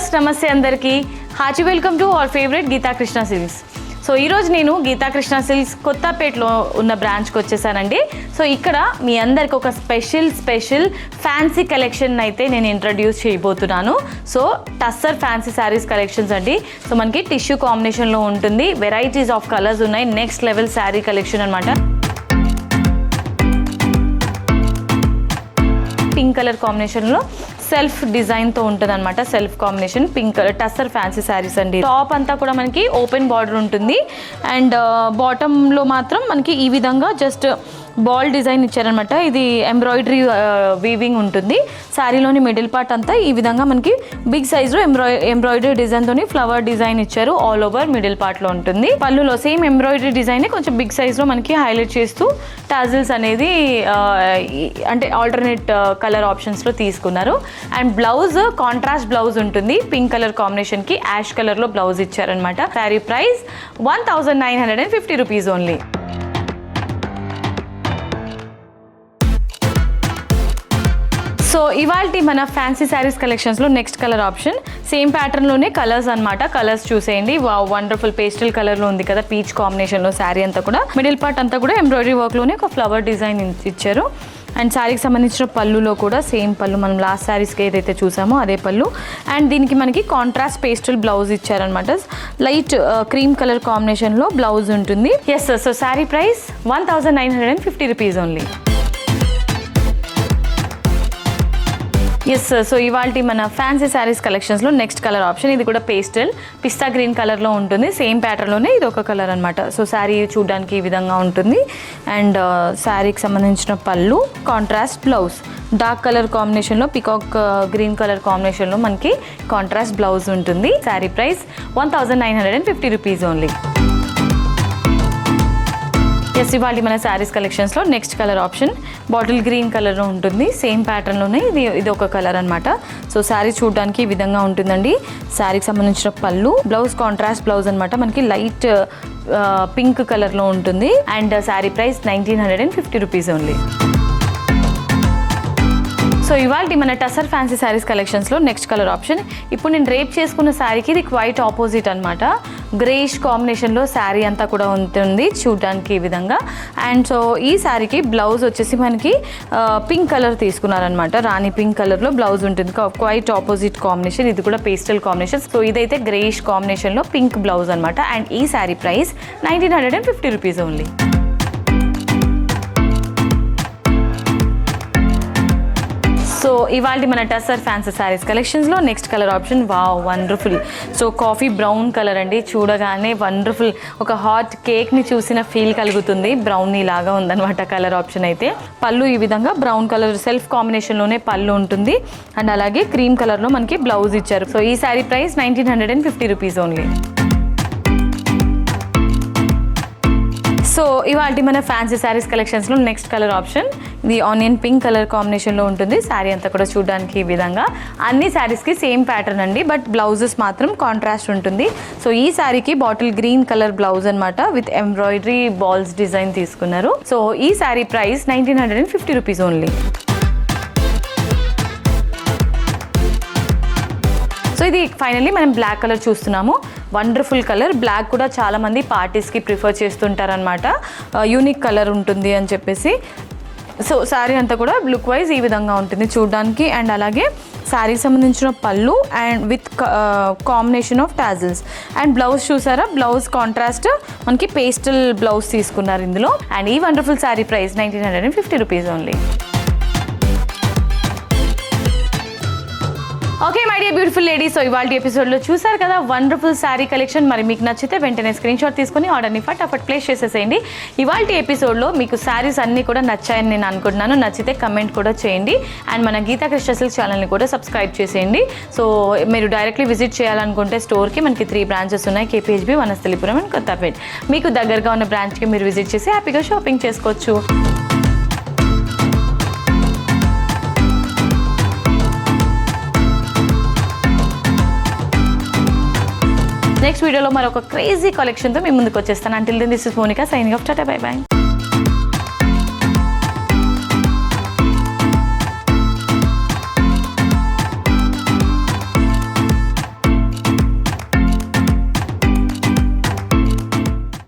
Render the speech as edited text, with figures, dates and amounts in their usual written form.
Viewers నమస్తే అందరికీ hearty welcome to our favourite Geetha Krishna silks. So ఈరోజు నేను గీతా కృష్ణ సిల్క్స్ కొత్తపేటలో ఉన్న బ్రాంచ్కి వచ్చేసానండి. సో ఇక్కడ మీ అందరికి ఒక స్పెషల్ ఫ్యాన్సీ కలెక్షన్ అయితే నేను ఇంట్రడ్యూస్ చేయబోతున్నాను. So tussar fancy saris collections అండి. సో మనకి టిష్యూ కాంబినేషన్లో ఉంటుంది, వెరైటీస్ ఆఫ్ కలర్స్ ఉన్నాయి, నెక్స్ట్ లెవెల్ శారీ కలెక్షన్ అనమాట. పింక్ కలర్ కాంబినేషన్లో సెల్ఫ్ డిజైన్తో ఉంటుంది అనమాట. Self combination pink colour tussar fancy saris అండి. టాప్ అంతా కూడా మనకి ఓపెన్ బార్డర్ ఉంటుంది అండ్ బాటంలో మాత్రం మనకి ఈ విధంగా జస్ట్ బాల్ డిజైన్ ఇచ్చారనమాట. ఇది ఎంబ్రాయిడరీ వీవింగ్ ఉంటుంది. శారీలోని మిడిల్ పార్ట్ అంతా ఈ విధంగా మనకి బిగ్ సైజ్లో ఎంబ్రాయిడరీ డిజైన్తో ఫ్లవర్ డిజైన్ ఇచ్చారు. ఆల్ ఓవర్ మిడిల్ పార్ట్లో ఉంటుంది. పళ్ళులో సేమ్ ఎంబ్రాయిడరీ డిజైన్ కొంచెం బిగ్ సైజ్లో మనకి హైలైట్ చేస్తూ టాజిల్స్ అనేది అంటే ఆల్టర్నేట్ కలర్ ఆప్షన్స్లో తీసుకున్నారు. అండ్ బ్లౌజ్ కాంట్రాస్ట్ బ్లౌజ్ ఉంటుంది. పింక్ కలర్ కాంబినేషన్కి యాష్ కలర్లో బ్లౌజ్ ఇచ్చారనమాట. Sari price 1950 rupees only. So ఇవాల్టి మన ఫ్యాన్సీ శారీస్ కలెక్షన్స్లో నెక్స్ట్ కలర్ ఆప్షన్ సేమ్ ప్యాటర్న్లోనే కలర్స్ అనమాట. కలర్స్ చూసేయండి. వండర్ఫుల్ పేస్టల్ కలర్లో ఉంది కదా, పీచ్ కాంబినేషన్లో శారీ అంతా కూడా. మిడిల్ పార్ట్ అంతా కూడా ఎంబ్రాయిడరీ వర్క్లోనే ఒక ఫ్లవర్ డిజైన్ ఇచ్చారు. అండ్ శారీకి సంబంధించిన పళ్ళులో కూడా సేమ్ పళ్ళు మనం లాస్ట్ శారీస్కి ఏదైతే చూసామో అదే పళ్ళు. అండ్ దీనికి మనకి కాంట్రాస్ట్ పేస్టల్ బ్లౌజ్ ఇచ్చారనమాట. లైట్ క్రీమ్ కలర్ కాంబినేషన్లో బ్లౌజ్ ఉంటుంది. Yes sir. So sari price 1950 rupees only. Yes sir. So ఇవాళ మన ఫ్యాన్సీ శారీస్ కలెక్షన్స్లో నెక్స్ట్ కలర్ ఆప్షన్ ఇది కూడా పేస్టల్ పిస్తా గ్రీన్ కలర్లో ఉంటుంది. సేమ్ ప్యాటర్న్లోనే ఇది ఒక కలర్ అనమాట. సో శారీ చూడడానికి ఈ విధంగా ఉంటుంది. అండ్ శారీకి సంబంధించిన పళ్ళు, కాంట్రాస్ట్ బ్లౌజ్, డార్క్ కలర్ కాంబినేషన్లో పికాక్ గ్రీన్ కలర్ కాంబినేషన్లో మనకి కాంట్రాస్ట్ బ్లౌజ్ ఉంటుంది. Sari price 1950 rupees only. Yes ఇవాళ మన శారీస్ కలెక్షన్స్లో next colour option bottle green కలర్లో ఉంటుంది. సేమ్ ప్యాటర్న్లోనే ఇది ఒక కలర్ అనమాట. సో శారీ చూడడానికి ఈ విధంగా ఉంటుందండి. శారీకి సంబంధించిన పళ్ళు, బ్లౌజ్ కాంట్రాస్ట్ బ్లౌజ్ అనమాట. మనకి లైట్ పింక్ కలర్లో ఉంటుంది. And sari price 1950 rupees only. So ఇవాళ మన టస్సర్ ఫ్యాన్సీ శారీస్ కలెక్షన్స్లో నెక్స్ట్ కలర్ ఆప్షన్ ఇప్పుడు నేను రేప్ చేసుకున్న శారీకి ఇది క్వైట్ ఆపోజిట్ అనమాట. గ్రేష్ కాంబినేషన్లో శారీ అంతా కూడా ఉంటుంది చూడడానికి ఈ విధంగా. అండ్ సో ఈ శారీకి బ్లౌజ్ వచ్చేసి మనకి పింక్ కలర్ తీసుకున్నారనమాట. రాణి పింక్ కలర్లో బ్లౌజ్ ఉంటుంది. Quite opposite combination. ఇది కూడా పేస్టల్ కాంబినేషన్. సో ఇదైతే గ్రేష్ కాంబినేషన్లో పింక్ బ్లౌజ్ అనమాట. అండ్ ఈ sari price 1950 rupees only. So ఇవాళ మన టస్సర్ ఫ్యాన్సీ శారీస్ కలెక్షన్స్లో next colour option wow wonderful. So coffee brown colour అండి. చూడగానే వండర్ఫుల్ ఒక హాట్ కేక్ని చూసిన ఫీల్ కలుగుతుంది. బ్రౌనీ లాగా ఉందన్నమాట కలర్ ఆప్షన్ అయితే. పళ్ళు ఈ విధంగా బ్రౌన్ కలర్ సెల్ఫ్ కాంబినేషన్లోనే పళ్ళు ఉంటుంది. అండ్ అలాగే క్రీమ్ కలర్లో మనకి బ్లౌజ్ ఇచ్చారు. సో ఈ sari price 1950 rupees only. So ఇవాళ మన ఫ్యాన్సీ శారీస్ కలెక్షన్స్లో నెక్స్ట్ కలర్ ఆప్షన్ ఇది ఆనియన్ పింక్ కలర్ కాంబినేషన్లో ఉంటుంది. శారీ అంతా కూడా చూడడానికి ఈ విధంగా. అన్ని శారీస్కి సేమ్ ప్యాటర్న్ అండి, బట్ బ్లౌజెస్ మాత్రం కాంట్రాస్ట్ ఉంటుంది. సో ఈ శారీకి బాటిల్ గ్రీన్ కలర్ బ్లౌజ్ అనమాట విత్ ఎంబ్రాయిడరీ బాల్స్ డిజైన్ తీసుకున్నారు. సో ఈ sari price 1950 rupees only. So ఇది ఫైనల్లీ మనం బ్లాక్ కలర్ చూస్తున్నాము. Wonderful colour. బ్లాక్ కూడా చాలామంది పార్టీస్కి ప్రిఫర్ చేస్తుంటారనమాట. యూనిక్ కలర్ ఉంటుంది అని చెప్పేసి. సో శారీ అంతా కూడా లుక్ వైజ్ ఈ విధంగా ఉంటుంది చూడడానికి. అండ్ అలాగే శారీకి సంబంధించిన పళ్ళు and with combination of tassels. And blouse చూసారా, బ్లౌజ్ కాంట్రాస్ట్ మనకి పేస్టల్ బ్లౌజ్ తీసుకున్నారు ఇందులో. అండ్ ఈ wonderful sari price 1950 rupees only. Okay my dear beautiful ladies. So ఇవాళ ఎపిసోడ్లో చూసారు కదా వండర్ఫుల్ శారీ కలెక్షన్. మరి మీకు నచ్చితే వెంటనే స్క్రీన్ షాట్ తీసుకొని ఆర్డర్ని ఫటాఫట్ ప్లేస్ చేసేసేయండి. ఇవాళ ఎపిసోడ్లో మీకు శారీస్ అన్నీ కూడా నచ్చాయని నేను అనుకుంటున్నాను. నచ్చితే కమెంట్ కూడా చేయండి. అండ్ మన గీతా కృష్ణ సిల్క్స్ ఛానల్ని కూడా సబ్స్క్రైబ్ చేసేయండి. సో మీరు డైరెక్ట్లీ విజిట్ చేయాలనుకుంటే స్టోర్కి మనకి 3 బ్రాంచెస్ ఉన్నాయి. KPHB, Vanasthalipuram and Kothapet. మీకు దగ్గరగా ఉన్న బ్రాంచ్కి మీరు విజిట్ చేసి హ్యాపీగా షాపింగ్ చేసుకోవచ్చు. నెక్స్ట్ వీడియోలో మరొక క్రేజీ కలెక్షన్తో మీ ముందుకు వచ్చేస్తాను. Until then this is Monika signing off. Tata bye by.